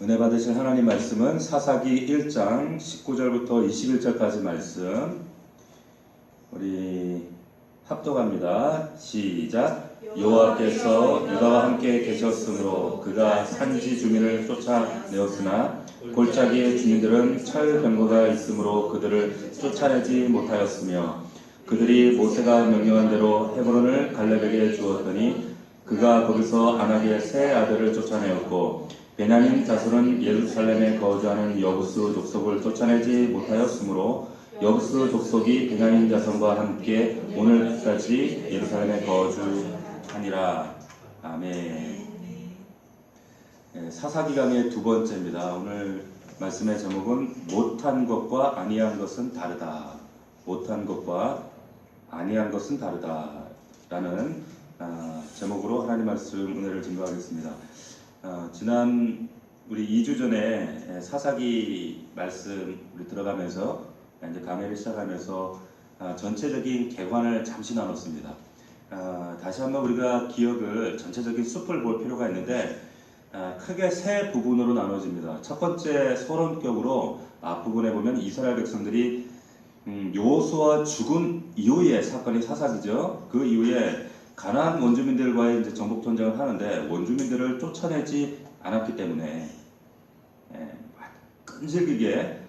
은혜 받으실 하나님 말씀은 사사기 1장 19절부터 21절까지 말씀 우리 합독합니다. 시작. 여호와께서 유다와 함께 계셨으므로 그가 산지 주민을 쫓아내었으나 골짜기의 주민들은 철병거가 있으므로 그들을 쫓아내지 못하였으며 그들이 모세가 명령한 대로 헤브론을 갈렙에게 주었더니 그가 거기서 아낙의 세 아들을 쫓아내었고 베냐민 자손은 예루살렘에 거주하는 여부스 족속을 쫓아내지 못하였으므로 여부스 족속이 베냐민 자손과 함께 오늘까지 예루살렘에 거주하니라. 아멘. 사사기 강의 두 번째입니다. 오늘 말씀의 제목은 못한 것과 아니한 것은 다르다. 못한 것과 아니한 것은 다르다 라는 제목으로 하나님 말씀 은혜를 증거하겠습니다. 지난 우리 2주 전에 사사기 말씀 우리 들어가면서 이제 강의를 시작하면서 전체적인 개관을 잠시 나눴습니다. 다시 한번 우리가 기억을 전체적인 숲을 볼 필요가 있는데 크게 세 부분으로 나눠집니다. 첫 번째 서론격으로 앞부분에 보면 이스라엘 백성들이 여호수아 죽은 이후의 사건이 사사기죠. 그 이후에 가나안 원주민들과의 이제 정복 전쟁을 하는데 원주민들을 쫓아내지 않았기 때문에 끈질기게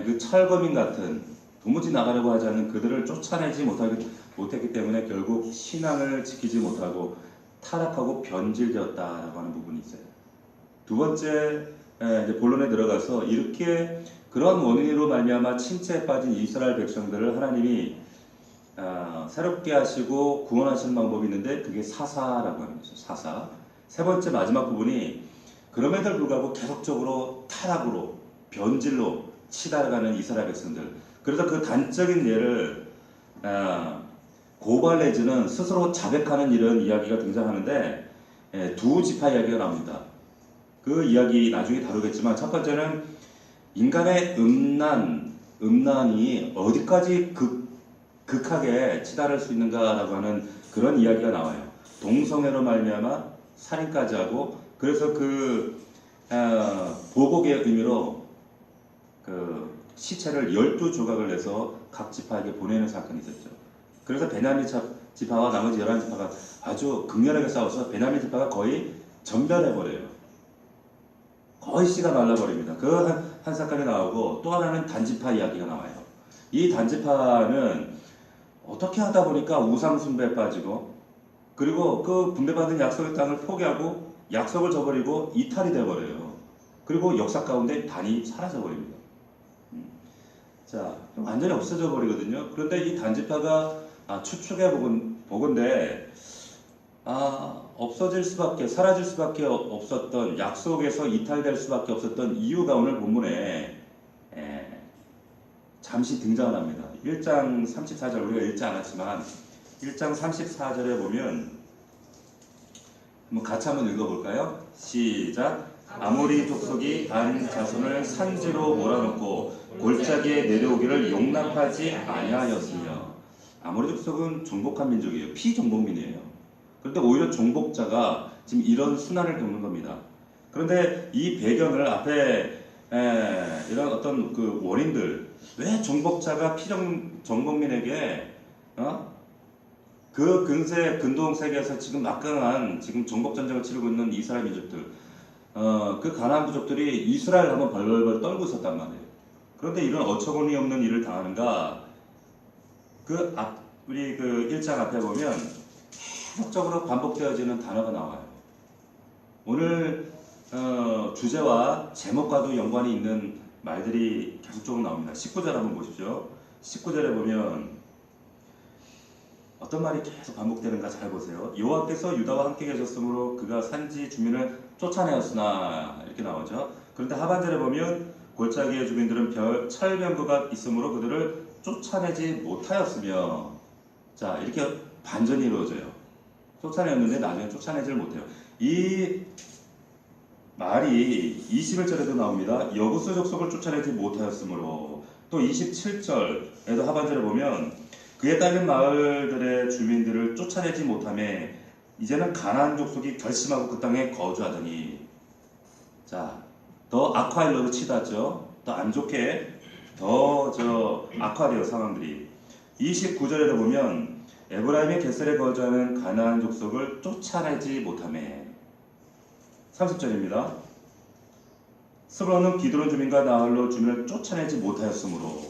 그 철거민 같은 도무지 나가려고 하지 않는 그들을 쫓아내지 못했기 때문에 결국 신앙을 지키지 못하고 타락하고 변질되었다라고 하는 부분이 있어요. 두 번째 이제 본론에 들어가서 이렇게 그런 원인으로 말미암아 침체에 빠진 이스라엘 백성들을 하나님이 새롭게 하시고 구원하시는 방법이 있는데 그게 사사라고 하는 거죠. 사사. 세 번째 마지막 부분이 그럼에도 불구하고 계속적으로 타락으로 변질로 치달아가는 이스라엘 백성들. 그래서 그 단적인 예를 고발 내지는 스스로 자백하는 이런 이야기가 등장하는데 두 지파 이야기가 나옵니다. 그 이야기 나중에 다루겠지만 첫 번째는 인간의 음란이 어디까지 극하게 치달을 수 있는가라고 하는 그런 이야기가 나와요. 동성애로 말미암아 살인까지 하고 그래서 그 보복의 의미로 그 시체를 12조각을 내서 각 지파에게 보내는 사건이 있었죠. 그래서 베냐민 지파와 나머지 11지파가 아주 극렬하게 싸워서 베냐민 지파가 거의 전멸해버려요. 거의 씨가 말라버립니다. 그 한 사건이 나오고 또 하나는 단지파 이야기가 나와요. 이 단지파는 어떻게 하다 보니까 우상 숭배에 빠지고 그리고 그 분배받은 약속의 땅을 포기하고 약속을 저버리고 이탈이 되어버려요. 그리고 역사 가운데 단이 사라져버립니다. 자, 완전히 없어져 버리거든요. 그런데 이 단지파가 추측해 보건대 없어질 수밖에 사라질 수밖에 없었던 약속에서 이탈될 수밖에 없었던 이유가 오늘 본문에 잠시 등장을 합니다. 1장 34절 우리가 읽지 않았지만 1장 34절에 보면 같이 한번 읽어볼까요? 시작. 아모리 족속이 반 자손을 산지로 몰아넣고 골짜기에 내려오기를 용납하지 아니하였으며 아모리 족속은 정복한 민족이에요. 피정복민이에요. 그런데 오히려 정복자가 지금 이런 순환을 겪는 겁니다. 그런데 이 배경을 앞에 이런 어떤 그 원인들 왜 정복자가 피정복민에게 그 근동 세계에서 지금 막강한 지금 정복 전쟁을 치르고 있는 이스라엘 민족들 그 가나안 부족들이 이스라엘 한번 벌벌 떨고 있었단 말이에요. 그런데 이런 어처구니 없는 일을 당하는가 우리 그 1장 앞에 보면 계속적으로 반복되어지는 단어가 나와요. 오늘 주제와 제목과도 연관이 있는 말들이 계속적으로 나옵니다. 19절 한번 보십시오. 19절에 보면 어떤 말이 계속 반복되는가 잘 보세요. 여호와께서 유다와 함께 계셨으므로 그가 산지 주민을 쫓아내었으나 이렇게 나오죠. 그런데 하반절에 보면 골짜기의 주민들은 철병거가 있으므로 그들을 쫓아내지 못하였으며 자 이렇게 반전이 이루어져요. 쫓아내었는데 나중에 쫓아내지를 못해요. 이 말이 21절에도 나옵니다. 여부스 족속을 쫓아내지 못하였으므로 또 27절에도 하반절에 보면 그에 따른 마을들의 주민들을 쫓아내지 못하매 이제는 가나안 족속이 결심하고 그 땅에 거주하더니 자 더 악화일로로 치닫죠. 더 안 좋게 더 악화돼요 상황들이. 29절에도 보면 에브라임의 게셀에 거주하는 가나안 족속을 쫓아내지 못하매. 30절입니다. 스불론은 기드론 주민과 나홀로 주민을 쫓아내지 못하였으므로.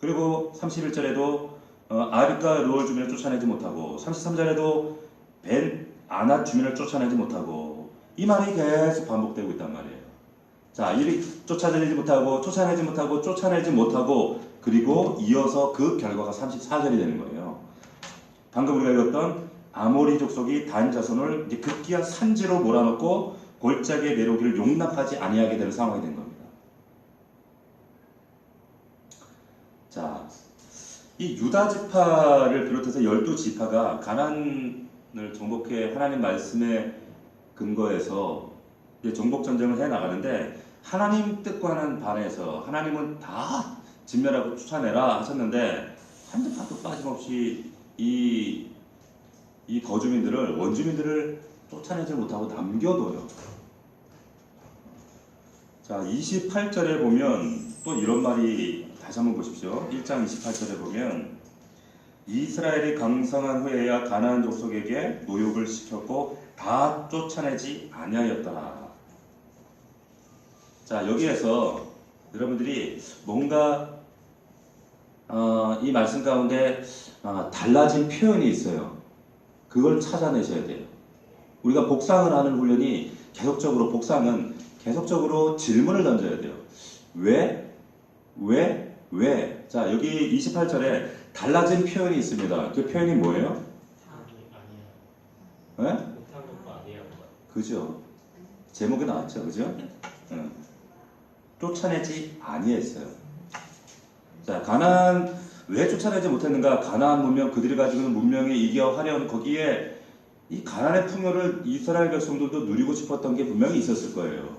그리고 31절에도 아윗과 르홀 주민을 쫓아내지 못하고 33절에도 벤 아낫 주민을 쫓아내지 못하고 이 말이 계속 반복되고 있단 말이에요. 자, 이리 쫓아내지 못하고 그리고 이어서 그 결과가 34절이 되는 거예요. 방금 우리가 읽었던 아모리 족속이 단 자손을 이제 급기야 산지로 몰아넣고 골짜기에 내려오기를 용납하지 아니하게 되는 상황이 된 겁니다. 자, 이 유다 지파를 비롯해서 12지파가 가나안을 정복해 하나님 말씀에 근거해서 이제 정복 전쟁을 해 나가는데 하나님 뜻과는 반해서 하나님은 다 진멸하고 쫓아내라 하셨는데 한 지파도 빠짐없이 이 거주민들을 원주민들을 쫓아내지 못하고 남겨둬요. 자, 28절에 보면 또 이런 말이 다시 한번 보십시오. 1장 28절에 보면 이스라엘이 강성한 후에야 가나안 족속에게 노역을 시켰고 다 쫓아내지 아니하였더라. 자, 여기에서 여러분들이 뭔가 이 말씀 가운데 달라진 표현이 있어요. 그걸 찾아내셔야 돼요. 우리가 복상을 하는 훈련이 복상은 계속적으로 질문을 던져야 돼요. 왜? 자, 여기 28절에 달라진 표현이 있습니다. 그 표현이 뭐예요? 아니에요. 네? 못한 것도 아니에요. 그죠? 제목이 나왔죠, 그죠? 쫓아내지 아니했어요. 자, 가나안 왜 쫓아내지 못했는가? 가나안 문명, 그들이 가지고 있는 문명의 이기와 화려한 거기에 이 가나안의 풍요를 이스라엘 백성들도 누리고 싶었던 게 분명히 있었을 거예요.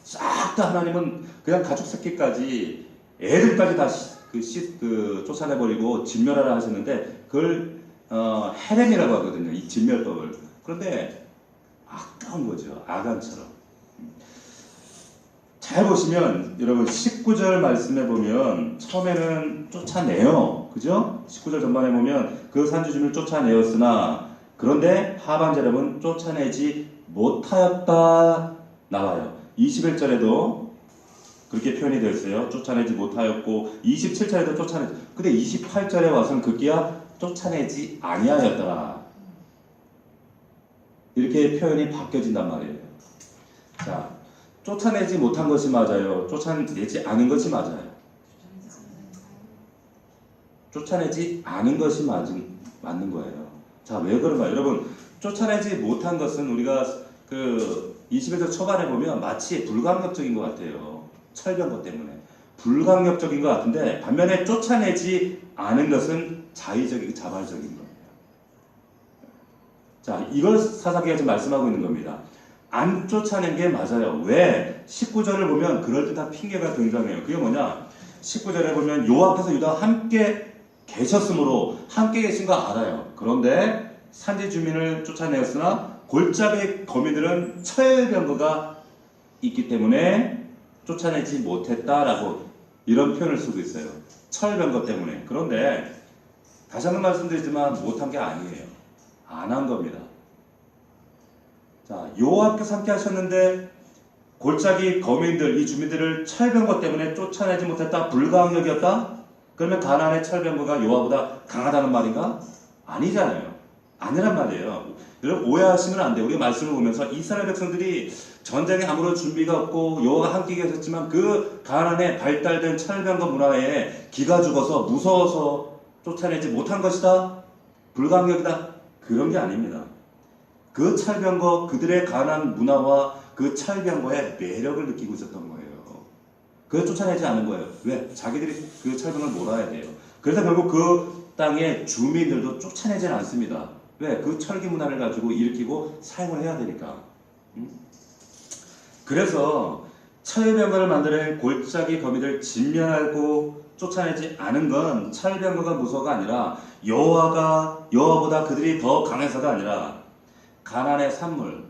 싹 다 하나님은 그냥 가족 새끼까지 애들까지 다 쫓아내버리고 진멸하라 하셨는데 그걸 헤렘이라고 하거든요. 이 진멸법을. 그런데 아까운 거죠. 아간처럼. 잘 보시면 여러분 19절 말씀에 보면 처음에는 쫓아내요. 그죠? 19절 전반에 보면 그 산지주민을 쫓아내었으나 그런데 하반절에 보면 쫓아내지 못하였다 나와요. 21절에도 그렇게 표현이 되어 있어요. 쫓아내지 못하였고 27절에도 쫓아내지. 근데 28절에 와서는 급기야 쫓아내지 아니하였더라. 이렇게 표현이 바뀌어진단 말이에요. 자, 쫓아내지 못한 것이 맞아요. 쫓아내지 않은 것이 맞아요. 쫓아내지 않은 것이 맞는 거예요. 자, 왜 그런가? 여러분, 쫓아내지 못한 것은 우리가 21절 초반에 보면 마치 불강력적인 것 같아요. 철병거 때문에. 불강력적인 것 같은데 반면에 쫓아내지 않은 것은 자발적인 겁니다. 자, 이걸 사사기가 지금 말씀하고 있는 겁니다. 안 쫓아낸 게 맞아요. 왜? 19절을 보면 그럴듯한 핑계가 등장해요. 그게 뭐냐? 19절에 보면 여호와께서 유다와 함께 계셨으므로 함께 계신 거 알아요. 그런데 산지 주민을 쫓아내었으나 골짜기 거민들은 철병거가 있기 때문에 쫓아내지 못했다라고 이런 표현을 쓰고 있어요. 철병거 때문에. 그런데 다시 한번 말씀드리지만 못한 게 아니에요. 안 한 겁니다. 자, 여호와께서 함께 하셨는데 골짜기 거민들, 이 주민들을 철병거 때문에 쫓아내지 못했다? 불가항력이었다? 그러면 가나안의 철병거가 여호와보다 강하다는 말인가? 아니잖아요. 아니란 말이에요. 여러분 오해하시면 안 돼요. 우리가 말씀을 보면서 이스라엘 백성들이 전쟁에 아무런 준비가 없고 여호와가 함께 계셨지만 그 가나안에 발달된 철병거 문화에 기가 죽어서 무서워서 쫓아내지 못한 것이다? 불가항력이다? 그런 게 아닙니다. 그 철병거, 그들의 가나안 문화와 그 철병거의 매력을 느끼고 있었던 거예요. 그걸 쫓아내지 않은 거예요. 왜? 자기들이 그 철병을 몰아야 돼요. 그래서 결국 그 땅의 주민들도 쫓아내지는 않습니다. 왜? 그 철기 문화를 가지고 일으키고 사용을 해야 되니까. 그래서 철병거를 만드는 골짜기 거미들 진멸하고 쫓아내지 않은 건 철병거가 무서워가 아니라 여호와보다 그들이 더 강해서가 아니라 가나안의 산물,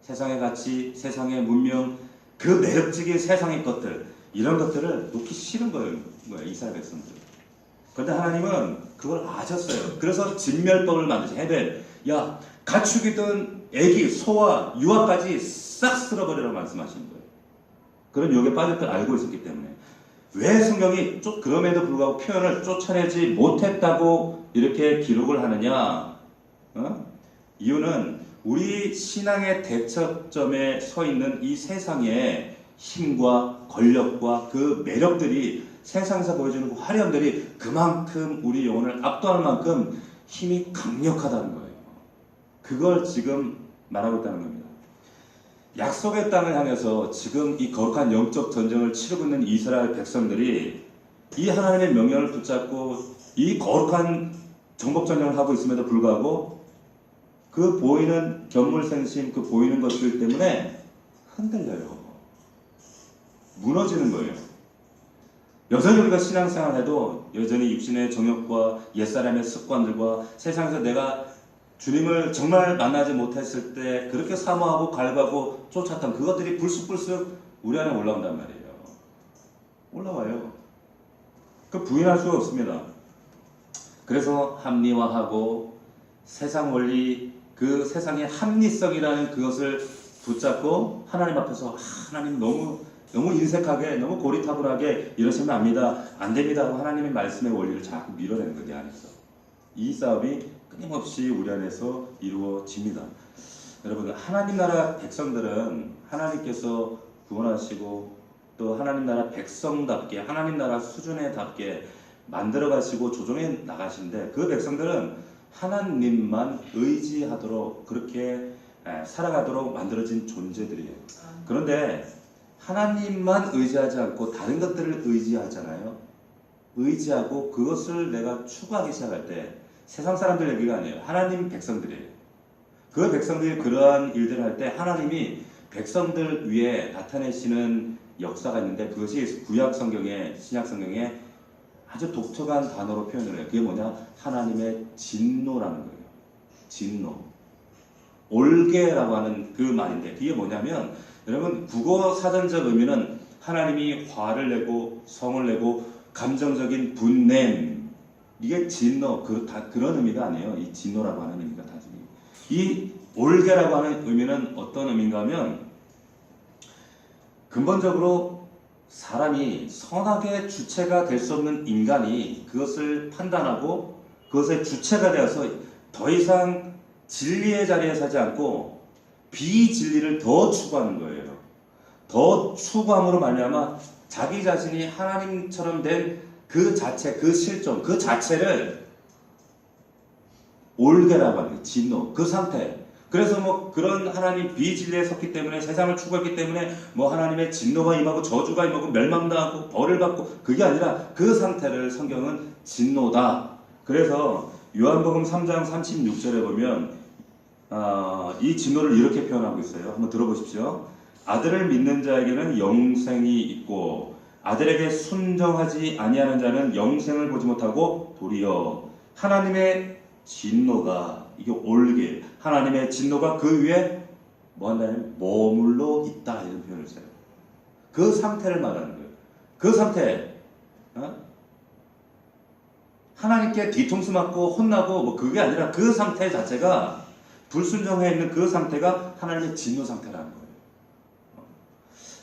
세상의 가치, 세상의 문명, 그 매력적인 세상의 것들, 이런 것들을 놓기 싫은 거예요, 이스라엘 백성들. 그런데 하나님은 그걸 아셨어요. 그래서 진멸법을 만드신 헤벨, 야, 가축이든 애기, 소와 유아까지 싹 쓸어버리라고 말씀하시는 거예요. 그런 유혹에 빠질 걸 알고 있었기 때문에. 왜 성경이 그럼에도 불구하고 표현을 쫓아내지 못했다고 이렇게 기록을 하느냐? 이유는 우리 신앙의 대척점에 서 있는 이 세상의 힘과 권력과 그 매력들이, 세상에서 보여주는 그 화려함들이 그만큼 우리 영혼을 압도하는 만큼 힘이 강력하다는 거예요. 그걸 지금 말하고 있다는 겁니다. 약속의 땅을 향해서 지금 이 거룩한 영적 전쟁을 치르고 있는 이스라엘 백성들이 이 하나님의 명령을 붙잡고 이 거룩한 정복 전쟁을 하고 있음에도 불구하고 그 보이는 견물생심, 그 보이는 것들 때문에 흔들려요. 무너지는 거예요. 여전히 우리가 신앙생활을 해도 여전히 육신의 정욕과 옛사람의 습관들과 세상에서 내가 주님을 정말 만나지 못했을 때 그렇게 사모하고 갈구하고 쫓았던 그것들이 불쑥불쑥 우리 안에 올라온단 말이에요. 올라와요. 그 부인할 수가 없습니다. 그래서 합리화하고 세상 원리, 그 세상의 합리성이라는 그것을 붙잡고 하나님 앞에서 하나님 너무 인색하게, 너무 고리타분하게 이러시면 안 됩니다 하고 하나님의 말씀의 원리를 자꾸 밀어내는 거예요, 내 안에서. 이 싸움이 끊임없이 우리 안에서 이루어집니다. 여러분, 하나님 나라 백성들은 하나님께서 구원하시고 또 하나님 나라 백성답게, 하나님 나라 수준에답게 만들어 가시고 조정해 나가시는데, 그 백성들은 하나님만 의지하도록 그렇게 살아가도록 만들어진 존재들이에요. 그런데 하나님만 의지하지 않고 다른 것들을 의지하잖아요. 의지하고 그것을 내가 추구하기 시작할 때, 세상 사람들 얘기가 아니에요. 하나님 백성들이에요. 그 백성들이 그러한 일들을 할 때 하나님이 백성들 위에 나타내시는 역사가 있는데, 그것이 구약 성경에, 신약 성경에 아주 독특한 단어로 표현을 해요. 그게 뭐냐? 하나님의 진노라는 거예요. 진노. 올게라고 하는 그 말인데, 그게 뭐냐면, 여러분, 국어 사전적 의미는 하나님이 화를 내고 성을 내고 감정적인 분냄, 이게 진노, 그런 의미가 아니에요. 이 진노라고 하는 의미가 단순히. 이 올게라고 하는 의미는 어떤 의미인가 하면, 근본적으로 사람이 선악의 주체가 될 수 없는 인간이 그것을 판단하고 그것의 주체가 되어서 더 이상 진리의 자리에 서지 않고 비진리를 더 추구하는 거예요. 더 추구함으로 말미암아 자기 자신이 하나님처럼 된 그 자체, 그 실존, 그 자체를 올게라고 하는 거예요. 진노, 그 상태. 그래서 뭐 그런 하나님 비진리에 섰기 때문에, 세상을 추구했기 때문에 뭐 하나님의 진노가 임하고 저주가 임하고 멸망당하고 벌을 받고, 그게 아니라 그 상태를 성경은 진노다. 그래서 요한복음 3장 36절에 보면 이 진노를 이렇게 표현하고 있어요. 한번 들어보십시오. 아들을 믿는 자에게는 영생이 있고 아들에게 순종하지 아니하는 자는 영생을 보지 못하고 도리어 하나님의 진노가, 이게 올게, 하나님의 진노가 그 위에 뭐 한다면 머물러 있다, 이런 표현을 써요. 그 상태를 말하는 거예요. 그 상태, 하나님께 뒤통수 맞고 혼나고 뭐 그게 아니라 그 상태 자체가, 불순종해 있는 그 상태가 하나님의 진노 상태라는 거예요.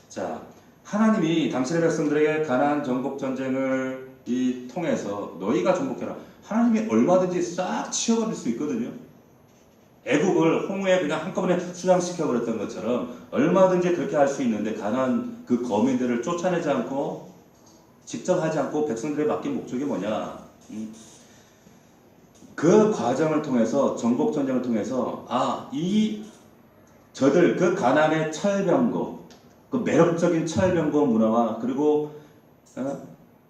자, 하나님이 당신의 백성들에게 가나안 정복 전쟁을 통해서 너희가 정복해라, 하나님이 얼마든지 싹 치워버릴 수 있거든요. 애국을 홍해에 그냥 한꺼번에 수장시켜버렸던 것처럼 얼마든지 그렇게 할 수 있는데, 가나안 그 거민들을 쫓아내지 않고 직접 하지 않고 백성들에게 맡긴 목적이 뭐냐? 그 과정을 통해서, 정복 전쟁을 통해서, 저들 그 가나안의 철병거, 그 매력적인 철병거 문화와, 그리고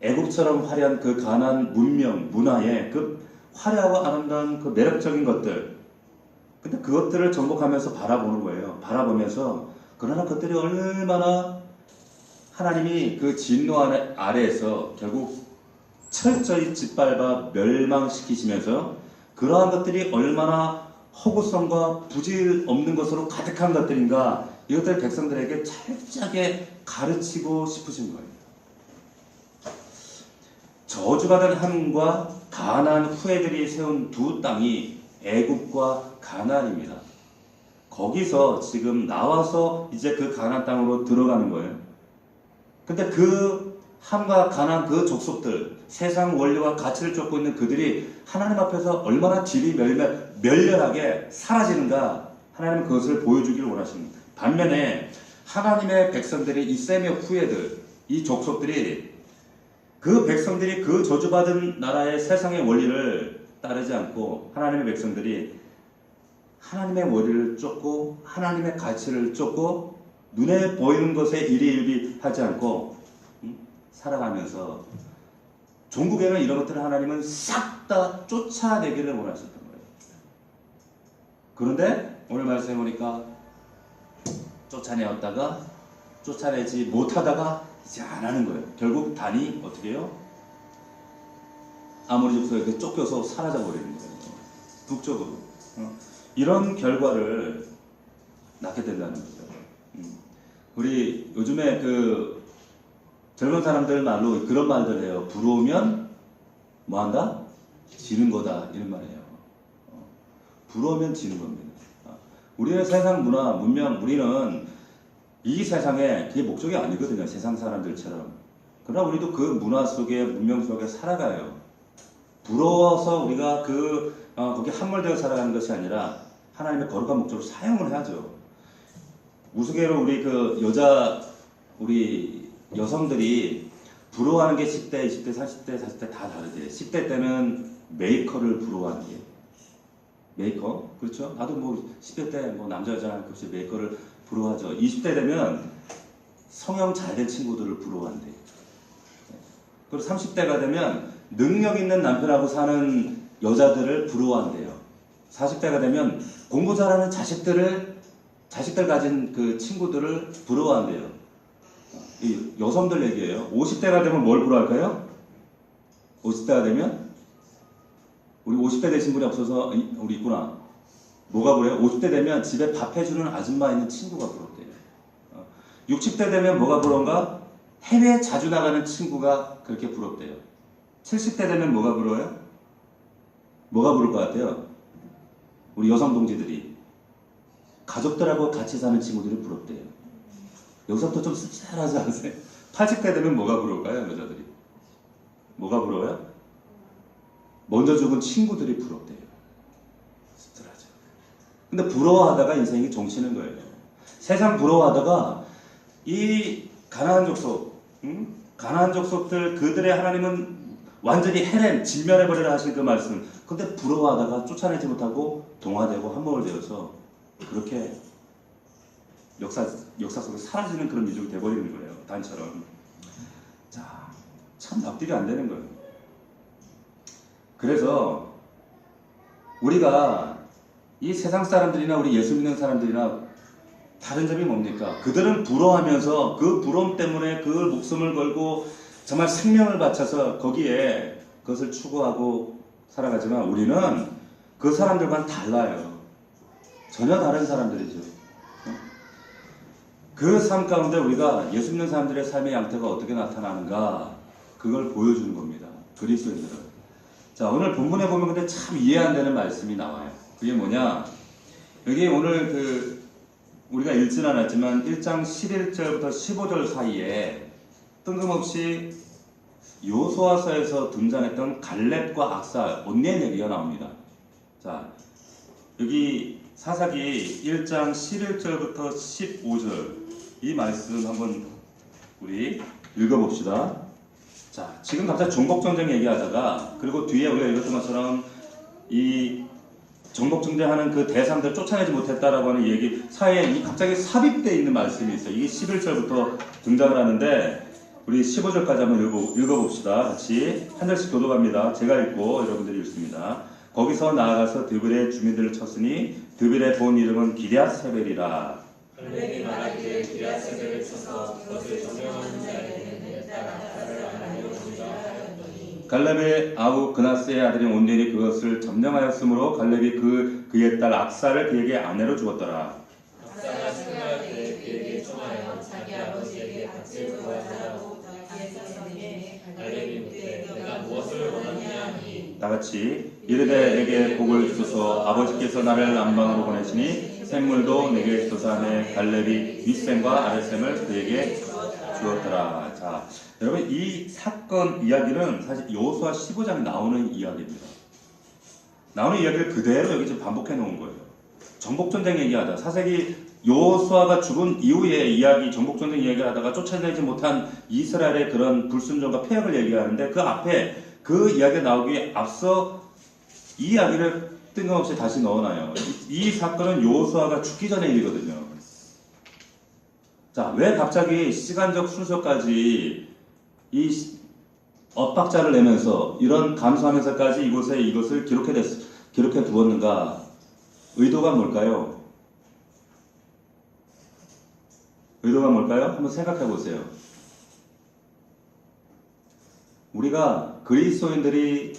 애국처럼 화려한 그 가나안 문명, 문화의 그 화려하고 아름다운 그 매력적인 것들, 근데 그것들을 정복하면서 바라보는 거예요. 바라보면서, 그러나 그것들이 얼마나 하나님이 그 진노 아래에서 결국 철저히 짓밟아 멸망시키시면서, 그러한 것들이 얼마나 허구성과 부질 없는 것으로 가득한 것들인가, 이것들 백성들에게 철저하게 가르치고 싶으신 거예요. 저주받은 함과 가나안 후예들이 세운 두 땅이 애굽과 가나안입니다. 거기서 지금 나와서 이제 그 가나안 땅으로 들어가는 거예요. 근데 그 함과 가나안 그 족속들, 세상 원리와 가치를 쫓고 있는 그들이 하나님 앞에서 얼마나 질이 멸렬하게 사라지는가, 하나님은 그것을 보여주기를 원하십니다. 반면에 하나님의 백성들이 이 셈의 후예들, 이 족속들이, 그 백성들이 그 저주받은 나라의 세상의 원리를 따르지 않고 하나님의 백성들이 하나님의 원리를 쫓고 하나님의 가치를 쫓고 눈에 보이는 것에 일희일비하지 않고 살아가면서, 종국에는 이런 것들을 하나님은 싹 다 쫓아내기를 원하셨던 거예요. 그런데 오늘 말씀해 보니까 쫓아내었다가 쫓아내지 못하다가 이제 안 하는 거예요. 결국 단이 어떻게 해요? 아모리 족속에게 쫓겨서 사라져 버리는 거예요. 북쪽으로. 이런 결과를 낳게 된다는 거죠. 우리 요즘에 그 젊은 사람들 말로 그런 말들 해요. 부러우면 뭐 한다? 지는 거다, 이런 말이에요. 부러우면 지는 겁니다. 우리의 세상 문화, 문명, 우리는 이 세상에 그게 목적이 아니거든요. 세상 사람들처럼. 그러나 우리도 그 문화 속에, 문명 속에 살아가요. 부러워서 우리가 거기 함몰되어 살아가는 것이 아니라 하나님의 거룩한 목적으로 사용을 해야죠. 우스개로 우리 여성들이 부러워하는 게 10대, 20대, 30대, 40대 다 다르대. 10대 때는 메이커를 부러워하는 게. 메이커? 그렇죠? 나도 뭐 10대 때 뭐 남자, 여자 없이 메이커를 부러워하죠. 20대 되면 성형 잘 된 친구들을 부러워한대. 그리고 30대가 되면 능력 있는 남편하고 사는 여자들을 부러워한대요. 40대가 되면 공부 잘하는 자식들 가진 그 친구들을 부러워한대요. 이 여성들 얘기예요. 50대가 되면 뭘 부러워할까요? 50대가 되면? 우리 50대 되신 분이 없어서 우리 있구나. 뭐가 부러워요? 50대 되면 집에 밥 해주는 아줌마 있는 친구가 부럽대요. 60대 되면 뭐가 부러운가? 해외 자주 나가는 친구가 그렇게 부럽대요. 70대 되면 뭐가 부러워요? 뭐가 부를 것 같아요? 우리 여성 동지들이 가족들하고 같이 사는 친구들이 부럽대요. 여기서부터 좀 씁쓸하지 않으세요? 80대 되면 뭐가 부러울까요, 여자들이? 뭐가 부러워요? 먼저 죽은 친구들이 부럽대요. 씁쓸하죠. 근데 부러워하다가 인생이 종치는 거예요. 세상 부러워하다가 이 가나안 족속, 가나안 족속들, 그들의 하나님은 완전히 헤렘, 진멸해버리라 하신 그 말씀. 근데 부러워하다가 쫓아내지 못하고 동화되고 한몸을 되어서 그렇게 역사 속에 사라지는 그런 민족이 돼버리는 거예요. 단처럼. 자, 참 납득이 안 되는 거예요. 그래서 우리가 이 세상 사람들이나 우리 예수 믿는 사람들이나 다른 점이 뭡니까? 그들은 부러워하면서 그 부러움 때문에 그 목숨을 걸고 정말 생명을 바쳐서 거기에 그것을 추구하고 살아가지만 우리는 그 사람들과는 달라요. 전혀 다른 사람들이죠. 그 삶 가운데 우리가 예수 믿는 사람들의 삶의 양태가 어떻게 나타나는가, 그걸 보여주는 겁니다. 그리스도인들은. 자, 오늘 본문에 보면 근데 참 이해 안 되는 말씀이 나와요. 그게 뭐냐? 여기 오늘 우리가 읽진 않았지만 1장 11절부터 15절 사이에 뜬금없이 요수아서에서 등장했던 갈렙과 악사, 온니엘 얘기가 나옵니다. 자, 여기 사사기 1장 11절부터 15절 이 말씀 한번 우리 읽어봅시다. 자, 지금 갑자기 정복전쟁 얘기하다가, 그리고 뒤에 우리가 읽었던 것처럼 이 정복전쟁하는 그 대상들 쫓아내지 못했다라고 하는 얘기 사이에 갑자기 삽입되어 있는 말씀이 있어요. 이게 11절부터 등장을 하는데 우리 15절까지 한번 읽어봅시다. 같이 한 절씩 교독합니다. 제가 읽고 여러분들이 읽습니다. 거기서 나아가서 드빌의 주민들을 쳤으니 드빌의 본 이름은 기럇세벨이라. 갈렙이 말하기를 기럇세벨을 쳐서 그것을 점령하는 자에게는 나라를 안 하려 주자 하였더니 갈렙의 아우 그나스의 아들인 온넬이 그것을 점령하였으므로 갈렙이 그 그의 딸 악사를 그에게 아내로 주었더라. 악사가 출가할 때 그에게 청하여 자기 아버지에게 밭을 구하자고 다윗에게 갈렙이 묻되 내가 무엇을 원하느냐 하니 다 같이 이르되 내게 복을 주소서 아버지께서 나를 남방으로 보내시니 샘물도 내게 주소서 하매 갈렙이 윗샘과 아랫샘을 그에게 주었더라. 자, 여러분 이 사건 이야기는 사실 여호수아 15장에 나오는 이야기입니다. 나오는 이야기를 그대로 여기 지금 반복해 놓은 거예요. 정복전쟁 얘기하다 사세기 여호수아가 죽은 이후의 이야기, 정복전쟁 얘기를 하다가 쫓아내지 못한 이스라엘의 그런 불순종과 폐역을 얘기하는데 그 앞에 그 이야기가 나오기에 앞서 이 이야기를 뜬금없이 다시 넣어놔요. 이 사건은 여호수아가 죽기 전의 일이거든요. 자, 왜 갑자기 시간적 순서까지 이 엇박자를 내면서 이런 감수하면서까지 이곳에 이것을 기록해 두었는가? 의도가 뭘까요? 의도가 뭘까요? 한번 생각해 보세요. 우리가 그리스도인들이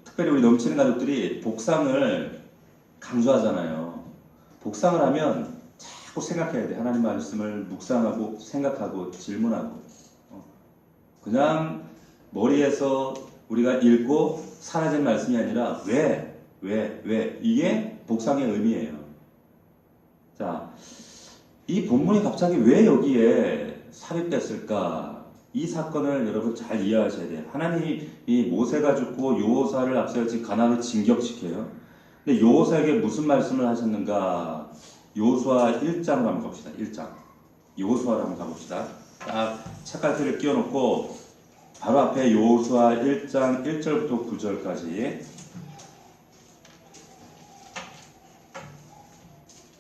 특별히 우리 넘치는 가족들이 복상을 강조하잖아요. 복상을 하면 자꾸 생각해야 돼. 하나님 말씀을 묵상하고 생각하고 질문하고 그냥 머리에서 우리가 읽고 사라진 말씀이 아니라 왜 이게 복상의 의미예요. 자, 이 본문이 갑자기 왜 여기에 삽입됐을까? 이 사건을 여러분 잘 이해하셔야 돼요. 하나님이 모세가 죽고 여호수아를 앞세워서 가나안을 진격시켜요. 근데 여호수아에게 무슨 말씀을 하셨는가? 여호수아 1장으로 한번 갑시다. 1장. 여호수아로 한번 가봅시다. 딱 책갈피를 끼워놓고 바로 앞에 여호수아 1장 1절부터 9절까지.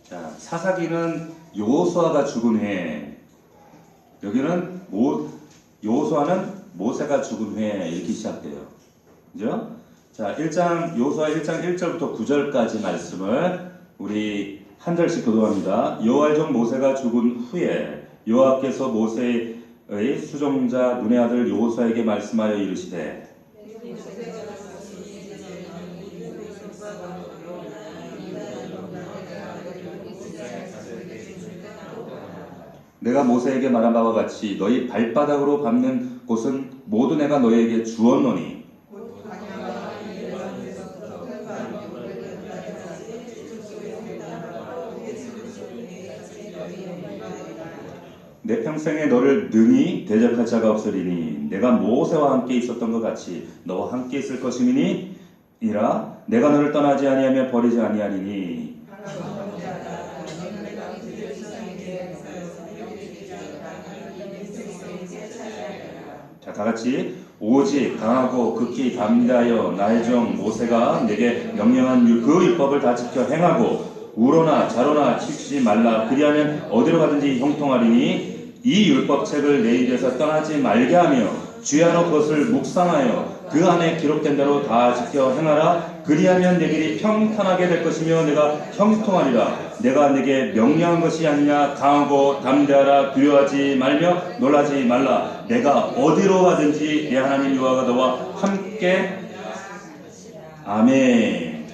자, 사사기는 여호수아가 죽은 후에, 여기는 여호수아는 모세가 죽은 후에 이렇게 시작돼요. 그죠? 자, 여호수아 1장 1절부터 9절까지 말씀을 우리 한 절씩 교독합니다. 여호와의 종 모세가 죽은 후에 여호와께서 모세의 수종자 눈의 아들 여호수아에게 말씀하여 이르시되 내가 모세에게 말한 바와 같이 너희 발바닥으로 밟는 곳은 모두 내가 너희에게 주었노니 내 평생에 너를 능히 대적할 자가 없으리니 내가 모세와 함께 있었던 것 같이 너와 함께 있을 것이니라. 내가 너를 떠나지 아니하며 버리지 아니하리니. 자, 다같이 오직 강하고 극히 담대하여 나의 종 모세가 내게 명령한 그 율법을 다 지켜 행하고 우로나 자로나 치우치지 말라. 그리하면 어디로 가든지 형통하리니 이 율법책을 내 입에서 떠나지 말게 하며 주야로 그것을 묵상하여 그 안에 기록된 대로 다 지켜 행하라. 그리하면 내 길이 평탄하게 될 것이며 내가 형통하리라. 내가 내게 명령한 것이 아니냐. 강하고 담대하라. 두려워하지 말며 놀라지 말라. 내가 어디로 가든지 내 하나님 여호와가 너와 함께. 아멘.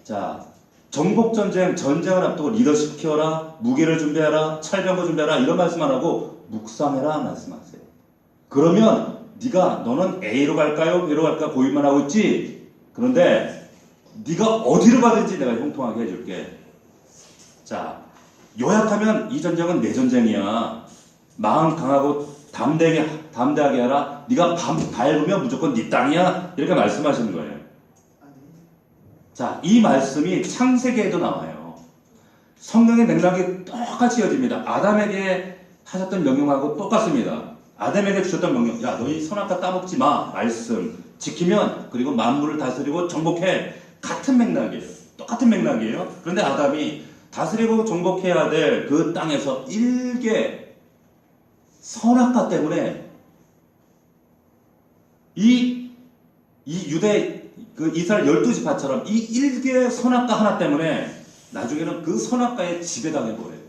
자, 정복전쟁, 전쟁을 앞두고 리더십 키워라, 무기를 준비하라, 철병거 준비하라 이런 말씀 안 하고 묵상해라 말씀하세요. 그러면 너는 A로 갈까요? B로 갈까 고민만 하고 있지? 그런데 네가 어디로 가든지 내가 형통하게 해줄게. 자, 요약하면 이 전쟁은 내 전쟁이야. 마음 강하고 담대하게 하라. 네가 밟으면 무조건 네 땅이야. 이렇게 말씀하시는 거예요. 자, 이 말씀이 창세기에도 나와요. 성경의 맥락이 똑같이 이어집니다. 아담에게 하셨던 명령하고 똑같습니다. 아담에게 주셨던 명령, 야, 너희 선악과 따먹지 마. 말씀 지키면, 그리고 만물을 다스리고 정복해. 같은 맥락이에요. 똑같은 맥락이에요. 그런데 아담이 다스리고 정복해야 될 그 땅에서 일개 선악과 때문에 이 이스라엘 12지파처럼 이 일개 선악과 하나 때문에 나중에는 그 선악과에 지배당해버려요.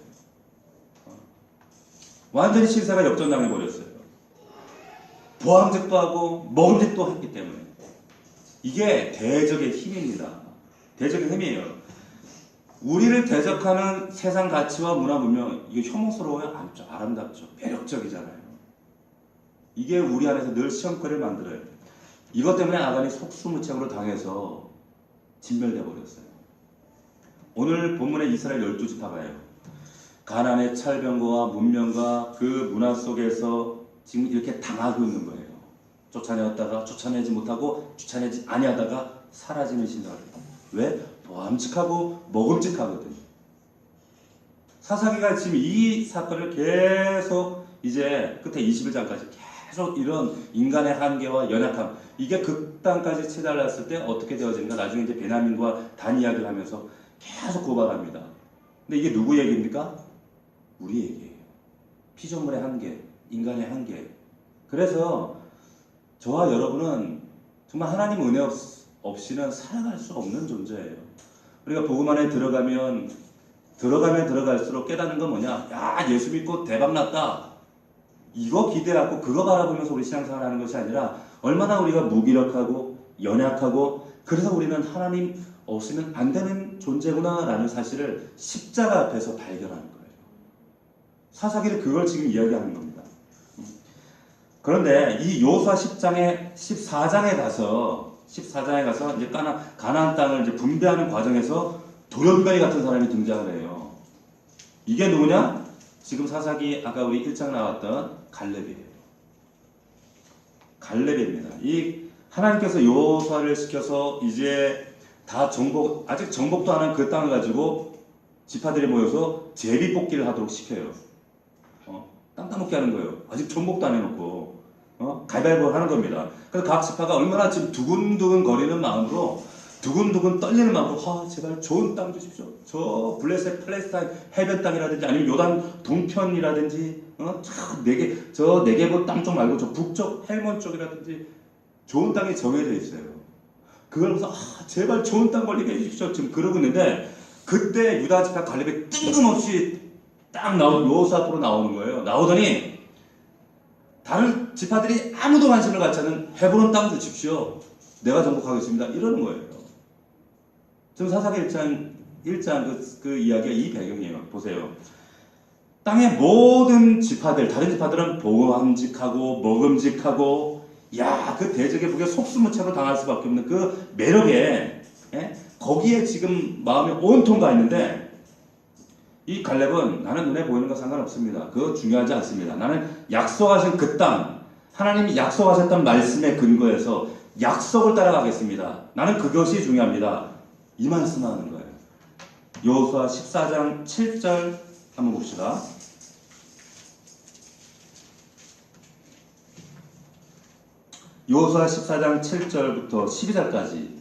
완전히 신세가 역전당해버렸어요. 보암직도 하고 먹음직도 했기 때문에. 이게 대적의 힘입니다. 대적의 흠이에요. 우리를 대적하는 세상 가치와 문화 문명, 이게 혐오스러워요? 아니죠. 아름답죠. 매력적이잖아요. 이게 우리 안에서 늘 시험거리를 만들어요. 이것 때문에 아간이 속수무책으로 당해서 진멸되어 버렸어요. 오늘 본문의 이스라엘 12지파가요. 가나안의 찰병과 문명과 그 문화 속에서 지금 이렇게 당하고 있는 거예요. 쫓아내었다가 쫓아내지 못하고 쫓아내지 아니하다가 사라지는 신앙을. 왜? 보암직하고 먹음직하거든요. 사사기가 지금 이 사건을 계속 이제 끝에 21장까지 계속 이런 인간의 한계와 연약함, 이게 극단까지 치달았을 때 어떻게 되어지는가, 나중에 이제 베냐민과 단 이야기를 하면서 계속 고발합니다. 근데 이게 누구 얘기입니까? 우리 얘기예요. 피조물의 한계, 인간의 한계. 그래서 저와 여러분은 정말 하나님 은혜 없이는 살아갈 수 없는 존재예요. 우리가 복음 안에 들어가면 들어갈수록 깨닫는 건 뭐냐? 야, 예수 믿고 대박 났다. 이거 기대하고 그거 바라보면서 우리 신앙생활 하는 것이 아니라 얼마나 우리가 무기력하고 연약하고 그래서 우리는 하나님 없이는 안 되는 존재구나라는 사실을 십자가 앞에서 발견하는 거예요. 사사기를 그걸 지금 이야기하는 겁니다. 그런데 이 여호수아 14장에 가서 이제 가나안 땅을 이제 분배하는 과정에서 도련가이 같은 사람이 등장을 해요. 이게 누구냐? 지금 사사기 아까 우리 1장 나왔던 갈렙이에요. 갈렙입니다. 이 하나님께서 여호수아를 시켜서 이제 다 아직 정복도 안 한 그 땅을 가지고 지파들이 모여서 제비뽑기를 하도록 시켜요. 땅 따먹게 하는 거예요. 아직 정복도 안 해놓고 가위바위보를 하는 겁니다. 그래서 각 지파가 얼마나 지금 두근두근 거리는 마음으로, 두근두근 떨리는 마음으로, 제발 좋은 땅 주십시오. 저 블레셋 팔레스타인 해변 땅이라든지 아니면 요단 동편이라든지 저 네게보 땅 쪽 말고 저 북쪽 헬몬 쪽이라든지 좋은 땅이 정해져 있어요. 그걸 보면서 제발 좋은 땅 걸리게 해주십시오. 지금 그러고 있는데 그때 유다 지파 갈렙이 뜬금없이 딱 여호수아 앞으로 나오는 거예요. 나오더니 다른 지파들이 아무도 관심을 갖지 않은 헤브론 땅 주십시오. 내가 정복하겠습니다. 이러는 거예요. 지금 사사기 1장 그 이야기가 이 배경이에요. 보세요. 땅의 모든 지파들, 다른 지파들은 보암직하고 먹음직하고 그 대적의 북에 속수무책으로 당할 수밖에 없는 그 매력에 거기에 지금 마음이 온통 가 있는데 이 갈렙은 나는 눈에 보이는 거 상관없습니다. 그거 중요하지 않습니다. 나는 약속하신 그 땅, 하나님이 약속하셨던 말씀에 근거해서 약속을 따라가겠습니다. 나는 그것이 중요합니다. 이 말씀하는 거예요. 여호수아 14장 7절 한번 봅시다. 여호수아 14장 7절부터 12절까지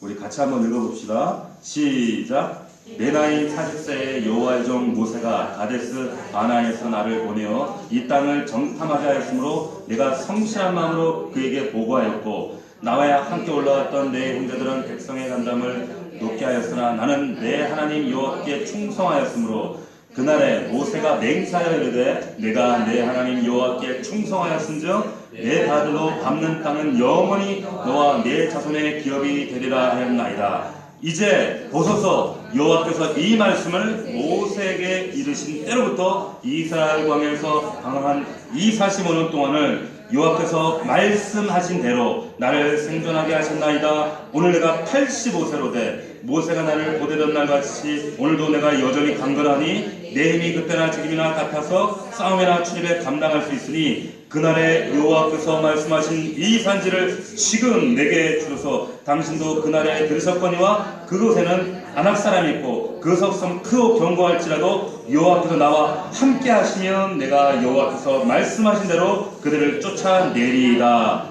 우리 같이 한번 읽어봅시다. 시작. 내 나이 40세에 여호와의 종 모세가 가데스 바나에서 나를 보내어 이 땅을 정탐하게 하였으므로 내가 성실한 마음으로 그에게 보고하였고 나와 함께 올라왔던 내 형제들은 백성의 간담을 높게 하였으나 나는 내 하나님 여호와께 충성하였으므로 그날에 모세가 맹세하여 이르되 내가 내 하나님 여호와께 충성하였은즉 내 바들로 밟는 땅은 영원히 너와 내 자손의 기업이 되리라 하였나이다. 이제 보소서 여호와께서 이 말씀을 모세에게 이르신 때로부터 이스라엘 광야에서 방황한 이 45년 동안을 여호와께서 말씀하신 대로 나를 생존하게 하셨나이다. 오늘 내가 85세로 돼 모세가 나를 보내던 날같이 오늘도 내가 여전히 강건하니 내 힘이 그때나 지금이나 같아서 싸움이나 출입에 감당할 수 있으니 그날에 여호와께서 말씀하신 이 산지를 지금 내게 주소서. 당신도 그날에 들으셨거니와 그곳에는 아낙 사람이 있고 그 석성 크고 견고할지라도 여호와께서 나와 함께 하시면 내가 여호와께서 말씀하신 대로 그들을 쫓아내리이다.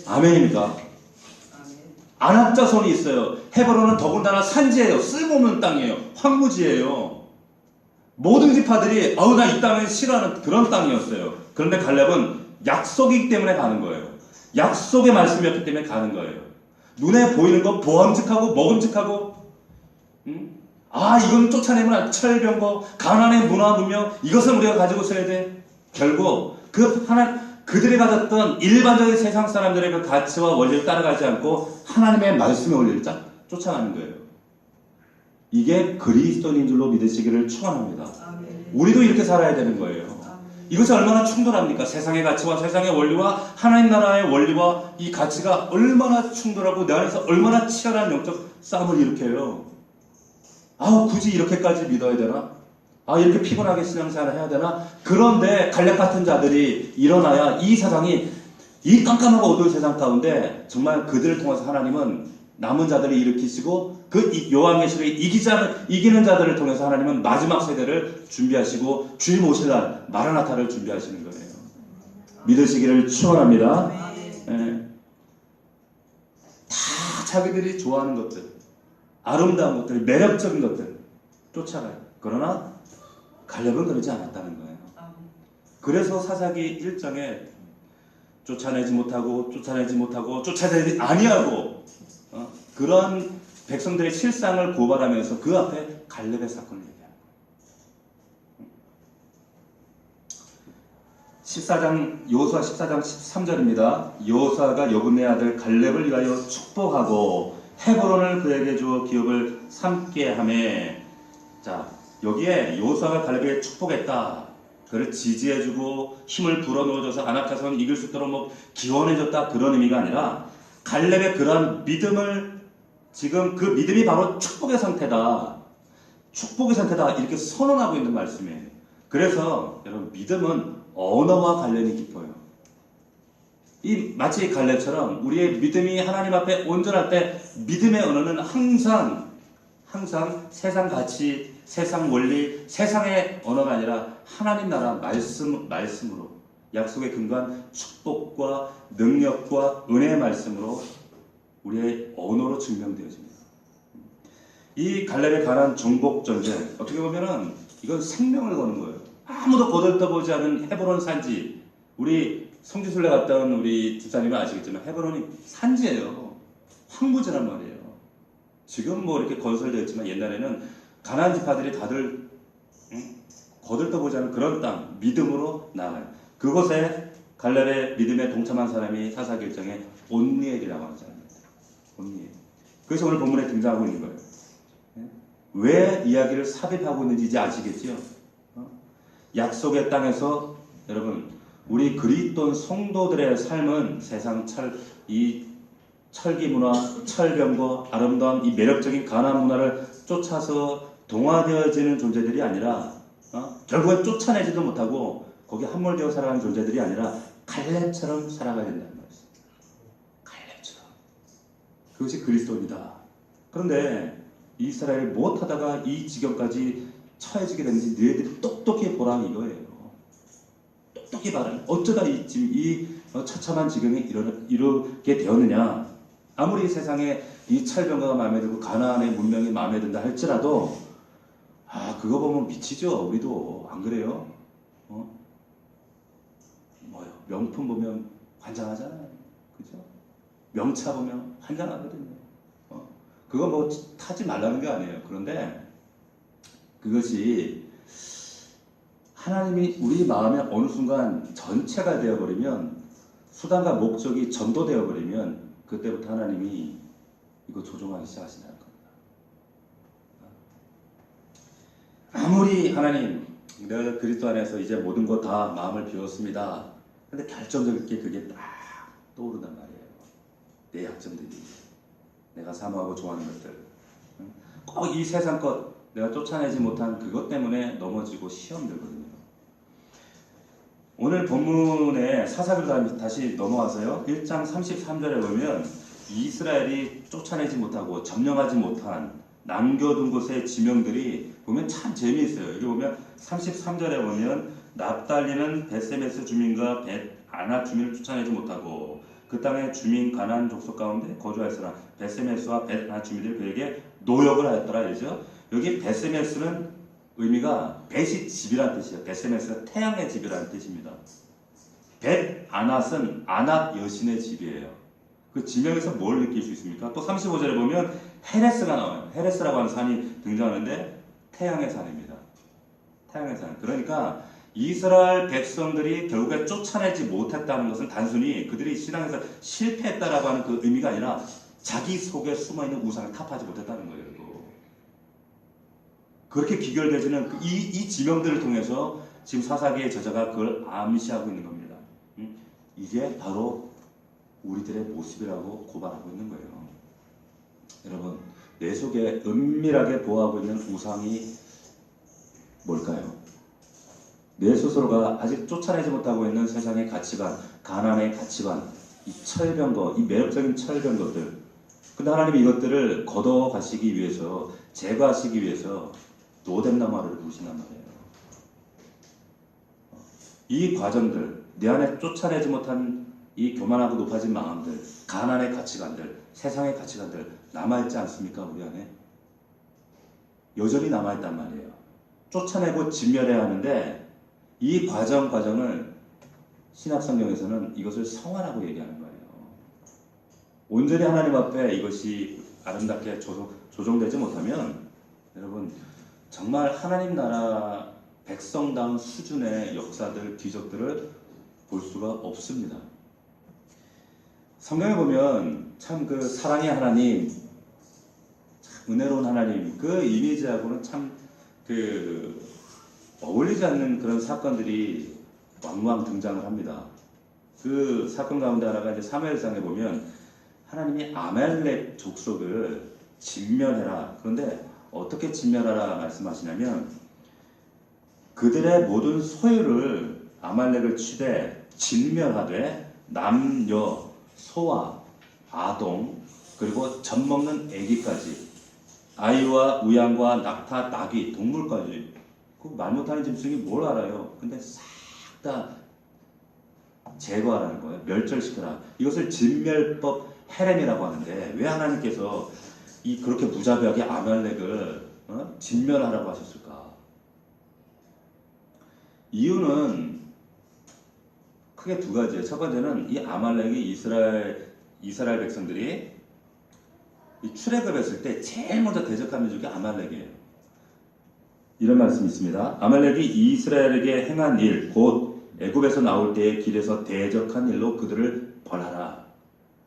아멘입니까? 아낙 자손이 있어요. 헤브론은 더군다나 산지예요. 쓸모없는 땅이에요. 황무지예요. 모든 지파들이 나 이 땅을 싫어하는 그런 땅이었어요. 그런데 갈렙은 약속이기 때문에 가는 거예요. 약속의 말씀이었기 때문에 가는 거예요. 눈에 보이는 건 보암직하고 먹음직하고 이건 쫓아내면 안 돼. 철병거, 가난의 문화 문명, 이것은 우리가 가지고 있어야 돼. 결국 그들이 가졌던 일반적인 세상 사람들의 그 가치와 원리를 따라가지 않고 하나님의 말씀의 원리를 쫓아가는 거예요. 이게 그리스도인인 줄로 믿으시기를 축원합니다. 아멘. 우리도 이렇게 살아야 되는 거예요. 이것이 얼마나 충돌합니까? 세상의 가치와 세상의 원리와 하나님 나라의 원리와 이 가치가 얼마나 충돌하고 내 안에서 얼마나 치열한 영적 싸움을 일으켜요. 굳이 이렇게까지 믿어야 되나? 이렇게 피곤하게 신앙생활을 해야 되나? 그런데 갈렙 같은 자들이 일어나야 이 세상이, 이 깜깜하고 어두운 세상 가운데 정말 그들을 통해서 하나님은 남은 자들을 일으키시고 그 요한계시록에 이기는 자들을 통해서 하나님은 마지막 세대를 준비하시고 주님 오실 날 마라나타를 준비하시는 거예요. 믿으시기를 축원합니다. 예. 다 자기들이 좋아하는 것들, 아름다운 것들, 매력적인 것들 쫓아가요. 그러나 갈렙은 그러지 않았다는 거예요. 그래서 사사기 1장에 쫓아내지 못하고 쫓아내지 아니하고 그런 백성들의 실상을 고발하면서 그 앞에 갈렙의 사건을 얘기합니다. 14장 여호수아 14장 13절입니다. 여호수아가 여분의 아들 갈렙을 위하여 축복하고 헤브론을 그에게 주어 기업을 삼게 하매, 자 여기에 여호수아가 갈렙에게 축복했다, 그를 지지해주고 힘을 불어넣어줘서 아낙 자손 이길 수 있도록 기원해줬다, 그런 의미가 아니라 갈렙의 그러한 믿음을, 지금 그 믿음이 바로 축복의 상태다, 이렇게 선언하고 있는 말씀이에요. 그래서 여러분, 믿음은 언어와 관련이 깊어요. 마치 갈렙처럼 우리의 믿음이 하나님 앞에 온전할 때 믿음의 언어는 항상 세상 가치, 세상 원리, 세상의 언어가 아니라 하나님 나라 말씀으로, 약속에 근거한 축복과 능력과 은혜의 말씀으로 우리의 언어로 증명되어집니다. 이 갈렙에 관한 정복 전쟁, 어떻게 보면은 이건 생명을 거는 거예요. 아무도 거들떠보지 않은 헤브론 산지, 우리 성지순례 갔다 온 우리 집사님은 아시겠지만 헤브론이 산지예요. 황무지란 말이에요. 지금 뭐 이렇게 건설되어 있지만 옛날에는 가나안 지파들이 다들 거들떠보지 않은 그런 땅, 믿음으로 나아가요. 그곳에 갈렙의 믿음에 동참한 사람이 사사기 1장에 온니엘이라고 하는 사람입니다. 온니엘. 그래서 오늘 본문에 등장하고 있는 거예요. 왜 이야기를 삽입하고 있는지 이제 아시겠죠? 약속의 땅에서 여러분, 우리 그리스도인 성도들의 삶은 세상 이 철기 문화, 철병거, 아름다운 이 매력적인 가나안 문화를 쫓아서 동화되어지는 존재들이 아니라 결국에 쫓아내지도 못하고 거기에 함몰되어 살아가는 존재들이 아니라 갈렙처럼 살아가야 된다는 말이죠. 갈렙처럼. 그것이 그리스도입니다. 그런데 이스라엘이 못하다가 이 지경까지 처해지게 됐는지 너희들이 똑똑히 보라, 이거예요. 똑똑히 봐라. 어쩌다 이 처참한 지경에 이르게 되었느냐. 아무리 세상에 이 철병가가 마음에 들고 가나안의 문명이 마음에 든다 할지라도 그거 보면 미치죠. 우리도 안 그래요? 명품 보면 환장하잖아요. 그죠? 명차 보면 환장하거든요. 그거 뭐 타지 말라는 게 아니에요. 그런데 그것이 하나님이 우리 마음에 어느 순간 전체가 되어버리면, 수단과 목적이 전도되어버리면 그때부터 하나님이 이거 조종하기 시작하신다는 겁니다. 아무리 하나님, 내가 그리스도 안에서 이제 모든 것 다 마음을 비웠습니다. 근데 결정적인 그게 딱 떠오른단 말이에요. 내 약점들이, 내가 사모하고 좋아하는 것들, 꼭 이 세상 것, 내가 쫓아내지 못한 그것 때문에 넘어지고 시험 들거든요. 오늘 본문에 사사기로 다시 넘어와서요. 1장 33절에 보면 이스라엘이 쫓아내지 못하고 점령하지 못한 남겨둔 곳의 지명들이 보면 참 재미있어요. 여기 보면 33절에 보면 납달리는 벳세메스 주민과 벳아나 주민을 쫓아내지 못하고 그 땅의 주민 가나안 족속 가운데 거주하였으나 벳세메스와 벳아나 주민들이 그에게 노역을 하였더라. 이죠. 여기 벳세메스는 의미가 벳이 집이라는 뜻이에요. 벳세메스가 태양의 집이라는 뜻입니다. 벳아낫은 아낫 여신의 집이에요. 그 지명에서 뭘 느낄 수 있습니까? 또 35절에 보면 헤레스가 나와요. 헤레스라고 하는 산이 등장하는데 태양의 산입니다. 태양의 산. 그러니까 이스라엘 백성들이 결국에 쫓아내지 못했다는 것은 단순히 그들이 신앙에서 실패했다라고 하는 그 의미가 아니라 자기 속에 숨어있는 우상을 타파하지 못했다는 거예요. 그렇게 귀결되지는 이 지명들을 통해서 지금 사사기의 저자가 그걸 암시하고 있는 겁니다. 이게 바로 우리들의 모습이라고 고발하고 있는 거예요. 여러분, 내 속에 은밀하게 보호하고 있는 우상이 뭘까요? 내 스스로가 아직 쫓아내지 못하고 있는 세상의 가치관, 가난의 가치관, 이 철병거, 이 매력적인 철병거들. 근데 하나님이 이것들을 걷어가시기 위해서, 제거하시기 위해서 노뎀나무를 부으신단 말이에요. 이 과정들, 내 안에 쫓아내지 못한 이 교만하고 높아진 마음들, 가난의 가치관들, 세상의 가치관들 남아있지 않습니까? 우리 안에 여전히 남아있단 말이에요. 쫓아내고 진멸해야 하는데 이 과정을 신약성경에서는 이것을 성화라고 얘기하는 거예요. 온전히 하나님 앞에 이것이 아름답게 조정되지 못하면 여러분 정말 하나님 나라 백성다운 수준의 역사들, 기적들을 볼 수가 없습니다. 성경에 보면 참 그 사랑의 하나님, 참 은혜로운 하나님, 그 이미지하고는 참 그 어울리지 않는 그런 사건들이 왕왕 등장을 합니다. 그 사건 가운데 하나가 이제 사무엘상에 보면 하나님이 아말렉 족속을 진멸해라. 그런데 어떻게 진멸하라 말씀하시냐면 그들의 모든 소유를 아말렉을 치되 진멸하되 남녀, 소아, 아동 그리고 젖 먹는 애기까지 아이와 우양과 낙타, 나귀, 동물까지 그 말 못하는 짐승이 뭘 알아요? 근데 싹 다 제거하라는 거예요. 멸절시켜라. 이것을 진멸법 헤렘이라고 하는데 왜 하나님께서 그렇게 무자비하게 아말렉을 진멸하라고 하셨을까? 이유는 크게 두 가지예요. 첫 번째는 이 아말렉이 이스라엘 백성들이 이 출애굽했을 때 제일 먼저 대적한 민족이 아말렉이에요. 이런 말씀이 있습니다. 아말렉이 이스라엘에게 행한 일, 곧 애굽에서 나올 때의 길에서 대적한 일로 그들을 벌하라.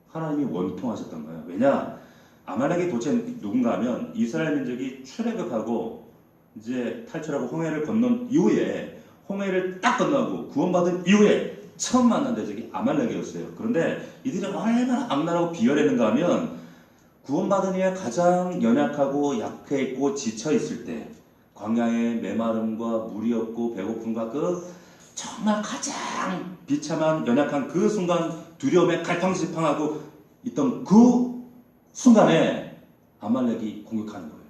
하나님이 원통하셨던 거예요. 왜냐? 아말렉이 도대체 누군가 하면 이스라엘 민족이 출애굽하고 이제 탈출하고 홍해를 건넌 이후에 홍해를 딱 건너고 구원받은 이후에 처음 만난 대적이 아말렉이었어요. 그런데 이들이 얼마나 악랄하고 비열했는가 하면 구원받은 이후에 가장 연약하고 약해 있고 지쳐 있을 때 광야의 메마름과 물이 없고 배고픔과 그 정말 가장 비참한 연약한 그 순간 두려움에 갈팡질팡하고 있던 그 순간에 아말렉이 공격하는 거예요.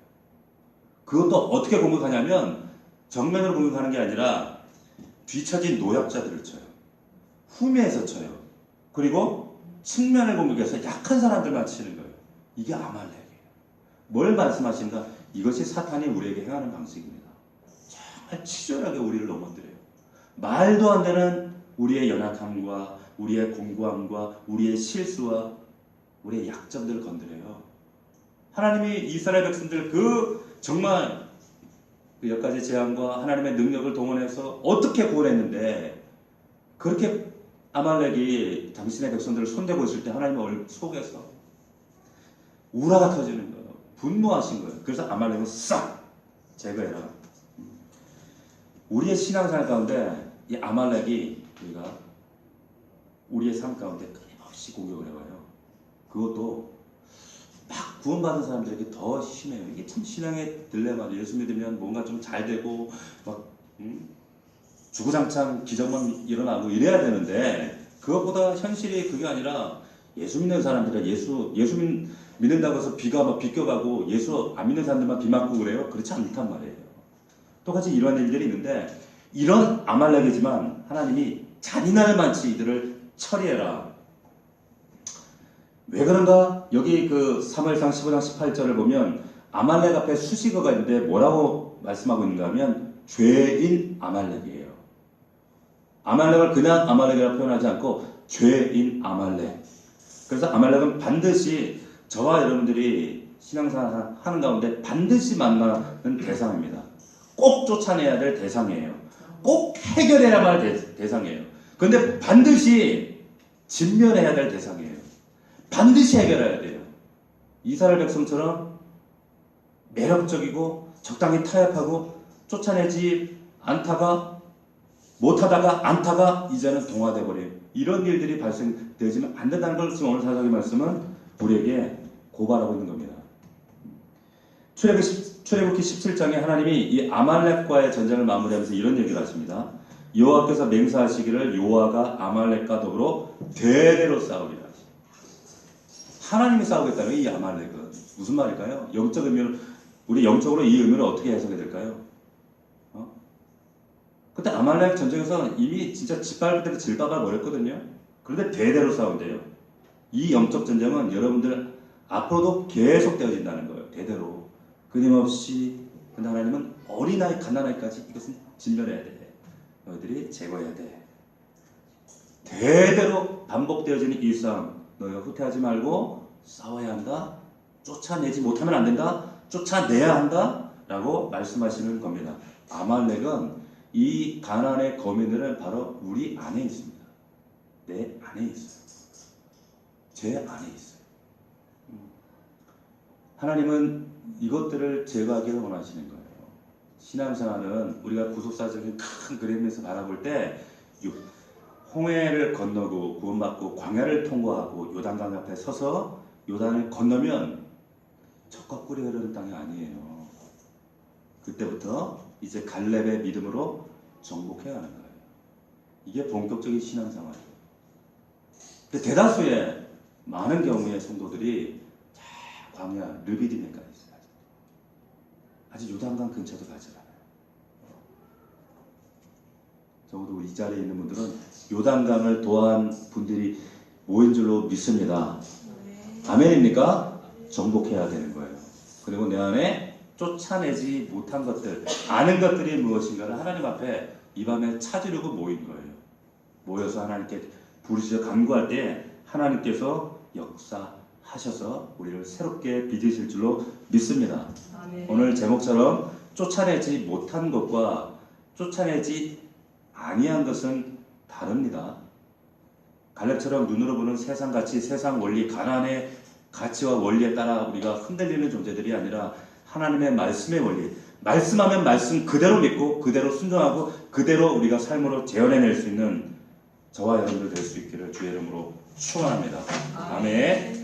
그것도 어떻게 공격하냐면 정면으로 공격하는 게 아니라 뒤처진 노약자들을 쳐요. 후미에서 쳐요. 그리고 측면을 공격해서 약한 사람들만 치는 거예요. 이게 아말렉이에요. 뭘 말씀하신가? 이것이 사탄이 우리에게 행하는 방식입니다. 정말 치졸하게 우리를 넘어뜨려요. 말도 안 되는 우리의 연약함과 우리의 공고함과 우리의 실수와 우리의 약점들을 건드려요. 하나님이 이스라엘 백성들 정말 몇 가지 재앙과 하나님의 능력을 동원해서 어떻게 구원했는데 그렇게 아말렉이 당신의 백성들을 손대고 있을 때 하나님의 속에서 우라가 터지는 거예요. 분노하신 거예요. 그래서 아말렉은 싹 제거해라. 우리의 신앙생활 가운데 이 아말렉이 우리의 삶 가운데 끊임없이 공격을 해와요. 그것도 막 구원받은 사람들에게 더 심해요. 이게 참 신앙의 딜레마죠. 예수 믿으면 뭔가 좀 잘 되고 막 주구장창 기적만 일어나고 이래야 되는데 그것보다 현실이 그게 아니라 예수 믿는 사람들이 예수 믿는다고 해서 비가 막 비껴가고 예수 안 믿는 사람들만 비 맞고 그래요? 그렇지 않단 말이에요. 똑같이 이러한 일들이 있는데 이런 아말렉이지만 하나님이 잔인할 만치 이들을 처리해라. 왜 그런가? 여기 그 사무엘상 15장 18절을 보면 아말렉 앞에 수식어가 있는데 뭐라고 말씀하고 있는가 하면 죄인 아말렉이에요. 아말렉을 그냥 아말렉이라고 표현하지 않고 죄인 아말렉. 그래서 아말렉은 반드시 저와 여러분들이 신앙생활 하는 가운데 반드시 만나는 대상입니다. 꼭 쫓아내야 될 대상이에요. 꼭 해결해야만 할 대상이에요. 그런데 반드시 진멸해야 될 대상이에요. 반드시 해결해야 돼요. 이스라엘 백성처럼 매력적이고 적당히 타협하고 쫓아내지 않다가 못하다가 않다가 이제는 동화돼 버린 이런 일들이 발생되지는 안 된다는 걸 지금 오늘 사사기 말씀은 우리에게 고발하고 있는 겁니다. 출애굽기 17장에 하나님이 이 아말렉과의 전쟁을 마무리하면서 이런 얘기를 하십니다. 여호와께서 맹세하시기를 여호와가 아말렉과 더불어 대대로 싸우리라. 하나님이 싸우겠다는 이 아말렉은 무슨 말일까요? 영적 의미를 우리 영적으로 이 의미를 어떻게 해석해야 될까요? 그때 아말렉 전쟁에서 이미 진짜 짓밟을 때도 질밟아 버렸거든요. 그런데 대대로 싸운대요. 이 영적 전쟁은 여러분들 앞으로도 계속 되어진다는 거예요. 대대로 끊임없이. 근데 하나님은 어린아이 갓난아이까지 이것은 진멸해야 돼. 너희들이 제거해야 돼. 대대로 반복되어지는 이 싸움 너희가 후퇴하지 말고 싸워야 한다. 쫓아내지 못하면 안 된다. 쫓아내야 한다. 라고 말씀하시는 겁니다. 아말렉은 이 가나안의 거민들은 바로 우리 안에 있습니다. 내 안에 있어요. 제 안에 있어요. 하나님은 이것들을 제거하기를 원하시는 거예요. 신앙생활은 우리가 구속사적인 큰 그림에서 바라볼 때 홍해를 건너고 구원받고 광야를 통과하고 요단강 앞에 서서 요단을 건너면 젖과 꿀이 흐르는 땅이 아니에요. 그때부터 이제 갈렙의 믿음으로 정복해야 하는 거예요. 이게 본격적인 신앙생활이에요. 근데 대다수의 많은 경우의 성도들이 광야 르비딤에까지 있어요. 아직 요단강 근처도 가지 않아요. 적어도 이 자리에 있는 분들은 요단강을 도한 분들이 모인 줄로 믿습니다. 아멘입니까? 정복해야 되는 거예요. 그리고 내 안에 쫓아내지 못한 것들, 아는 것들이 무엇인가를 하나님 앞에 이 밤에 찾으려고 모인 거예요. 모여서 하나님께 부르짖어 간구할 때 하나님께서 역사하셔서 우리를 새롭게 빚으실 줄로 믿습니다. 아멘. 오늘 제목처럼 쫓아내지 못한 것과 쫓아내지 아니한 것은 다릅니다. 갈렙처럼 눈으로 보는 세상가치, 세상 원리, 가난의 가치와 원리에 따라 우리가 흔들리는 존재들이 아니라 하나님의 말씀의 원리, 말씀하면 말씀 그대로 믿고 그대로 순종하고 그대로 우리가 삶으로 재현해낼 수 있는 저와 여러분들 될 수 있기를 주의 이름으로 축원합니다. 아멘.